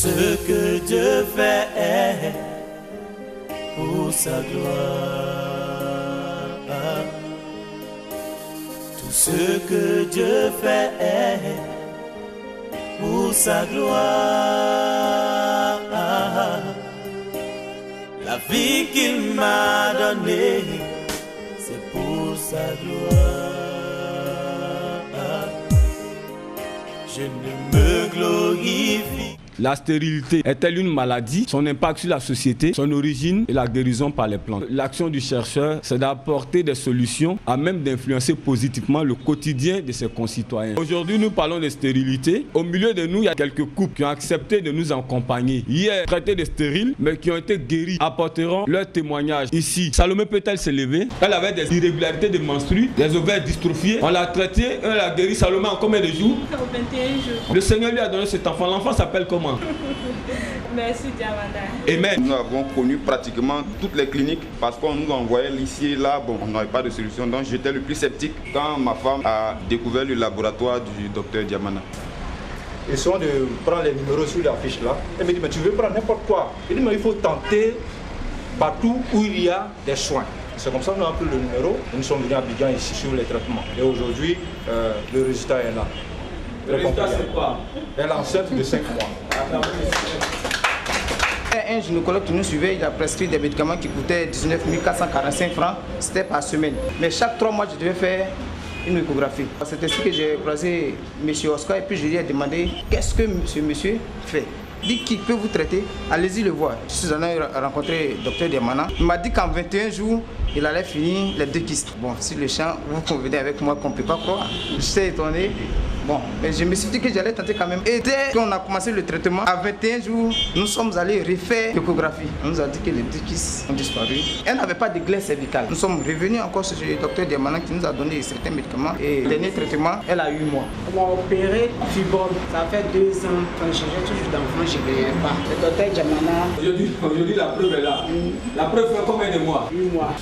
ce que Dieu fait pour sa gloire. Tout ce que Dieu fait pour sa gloire. La vie qu'il m'a donnée, c'est pour sa gloire. Je ne me glorifie. La stérilité est-elle une maladie? Son impact sur la société, son origine et la guérison par les plantes. L'action du chercheur, c'est d'apporter des solutions à même d'influencer positivement le quotidien de ses concitoyens. Aujourd'hui, nous parlons de stérilité. Au milieu de nous, il y a quelques couples qui ont accepté de nous accompagner. Hier, traités de stériles, mais qui ont été guéris, apporteront leur témoignage ici. Salomé peut-elle se lever? Elle avait des irrégularités de menstrues, des ovaires dystrophiés. On l'a traité, on l'a guéri. Salomé en combien de jours? 21 jours. Le Seigneur lui a donné cet enfant. L'enfant s'appelle comment? Merci Diamanda. Amen. Nous avons connu pratiquement toutes les cliniques parce qu'on nous envoyait ici et là. Bon, on n'avait pas de solution. Donc j'étais le plus sceptique quand ma femme a découvert le laboratoire du docteur Diamana. Ils sont de prendre les numéros sur l'affiche là. Elle me dit, mais tu veux prendre n'importe quoi. Il dit, mais il faut tenter partout où il y a des soins. C'est comme ça qu'on a pris le numéro. Nous sommes venus à Abidjan ici sur les traitements. Et aujourd'hui, le résultat est là. Le résultat, c'est quoi? Elle est enceinte de 5 mois. Un gynécologue qui nous suivait, il a prescrit des médicaments qui coûtaient 19 445 francs, c'était par semaine. Mais chaque 3 mois, je devais faire une échographie. C'est ainsi que j'ai croisé M. Oscar et puis je lui ai demandé qu'est-ce que ce monsieur fait. Il dit qu'il peut vous traiter, allez-y le voir. Je suis allé rencontrer le docteur Diamana. Il m'a dit qu'en 21 jours, il allait finir les 2 kystes. Bon, si le champ, vous convenez avec moi qu'on ne peut pas croire. J'étais étonné. Bon, mais je me suis dit que j'allais tenter quand même. Et dès qu'on a commencé le traitement, à 21 jours, nous sommes allés refaire l'échographie. On nous a dit que les 2 kystes ont disparu. Elle n'avait pas de glaise cervicale. Nous sommes revenus encore chez le docteur Diamana qui nous a donné certains médicaments. Et le dernier traitement, elle a 8 mois. On m'a opéré fibrome. Ça fait 2 ans. Quand je changeais toujours d'enfant, je ne voyais pas. Le docteur Diamana. Aujourd'hui, la preuve est là. La preuve fait combien de mois? 8 mois.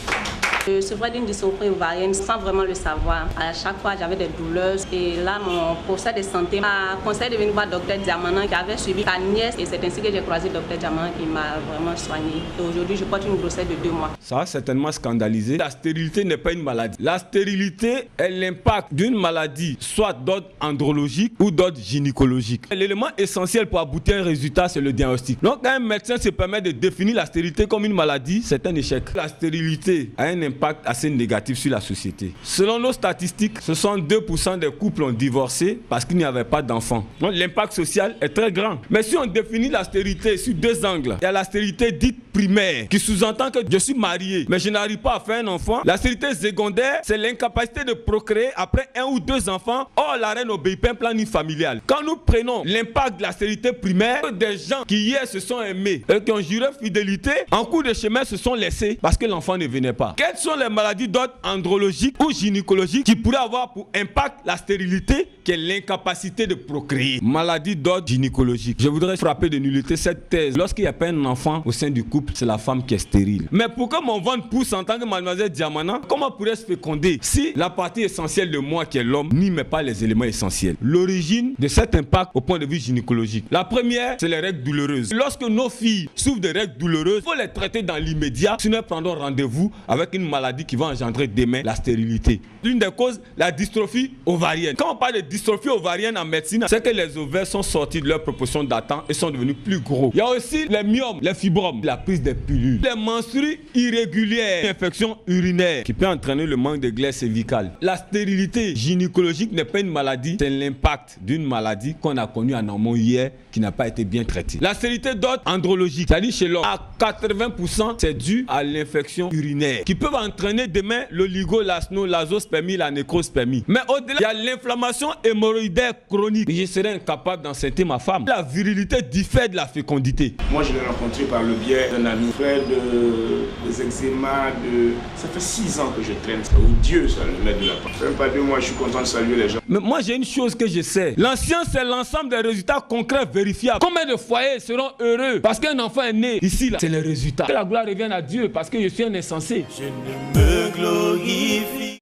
Je souffrais d'une dysophrie ovarienne sans vraiment le savoir. À chaque fois, j'avais des douleurs. Et là, mon professeur de santé m'a conseillé de venir voir le docteur Diamana qui avait suivi sa nièce. Et c'est ainsi que j'ai croisé le docteur Diamana qui m'a vraiment soigné. Et aujourd'hui, je porte une grossesse de 2 mois. Ça a certainement scandalisé. La stérilité n'est pas une maladie. La stérilité est l'impact d'une maladie, soit d'ordre andrologique ou d'ordre gynécologique. L'élément essentiel pour aboutir à un résultat, c'est le diagnostic. Donc, quand un médecin se permet de définir la stérilité comme une maladie, c'est un échec. La stérilité a un impact assez négatif sur la société. Selon nos statistiques, 62% des couples ont divorcé parce qu'il n'y avait pas d'enfants. Donc l'impact social est très grand. Mais si on définit la stérilité sur 2 angles, il y a la stérilité dite primaire qui sous-entend que je suis marié mais je n'arrive pas à faire un enfant. La stérilité secondaire, c'est l'incapacité de procréer après 1 ou 2 enfants. Or la reine n'obéit pas à un planning familial. Quand nous prenons l'impact de la stérilité primaire, des gens qui hier se sont aimés et qui ont juré fidélité, en cours de chemin se sont laissés parce que l'enfant ne venait pas. Quelles sont les maladies d'ordre andrologique ou gynécologique qui pourraient avoir pour impact la stérilité, qui est l'incapacité de procréer? Maladie d'ordre gynécologique. Je voudrais frapper de nullité cette thèse. Lorsqu'il n'y a pas un enfant au sein du couple, c'est la femme qui est stérile. Mais pourquoi mon ventre pousse en tant que mademoiselle Diamana? Comment pourrais-je féconder si la partie essentielle de moi, qui est l'homme, n'y met pas les éléments essentiels? L'origine de cet impact au point de vue gynécologique. La première, c'est les règles douloureuses. Lorsque nos filles souffrent de règles douloureuses, il faut les traiter dans l'immédiat, sinon elles prendront rendez-vous avec une maladie qui va engendrer demain la stérilité. L'une des causes, la dystrophie ovarienne. Quand on parle de dystrophie ovarienne en médecine, c'est que les ovaires sont sortis de leur proportion datant et sont devenus plus gros. Il y a aussi les myomes, les fibromes, la prise des pilules, les menstrues irrégulières, l'infection urinaire qui peut entraîner le manque de glaise cervicale. La stérilité gynécologique n'est pas une maladie, c'est l'impact d'une maladie qu'on a connue en amont hier qui n'a pas été bien traitée. La stérilité d'ordre andrologique, c'est-à-dire chez l'homme, à 80%, c'est dû à l'infection urinaire qui peut entraîner demain l'oligo, l'azospermie, la nécrospermie. Mais au-delà, il y a l'inflammation hémorroïdaire chronique. Je serais incapable d'enceinte ma femme. La virilité diffère de la fécondité. Moi, je l'ai rencontré par le biais d'un ami, frère des eczémas. Ça fait 6 ans que je traîne. Dieu, ça le met de la part. Ça fait pas 2 mois, je suis content de saluer les gens. Mais moi, j'ai une chose que je sais. La science, c'est l'ensemble des résultats concrets vérifiables. Combien de foyers seront heureux parce qu'un enfant est né ici, là? C'est les résultats. Que la gloire revienne à Dieu parce que je suis un insensé. Je ne me glorifie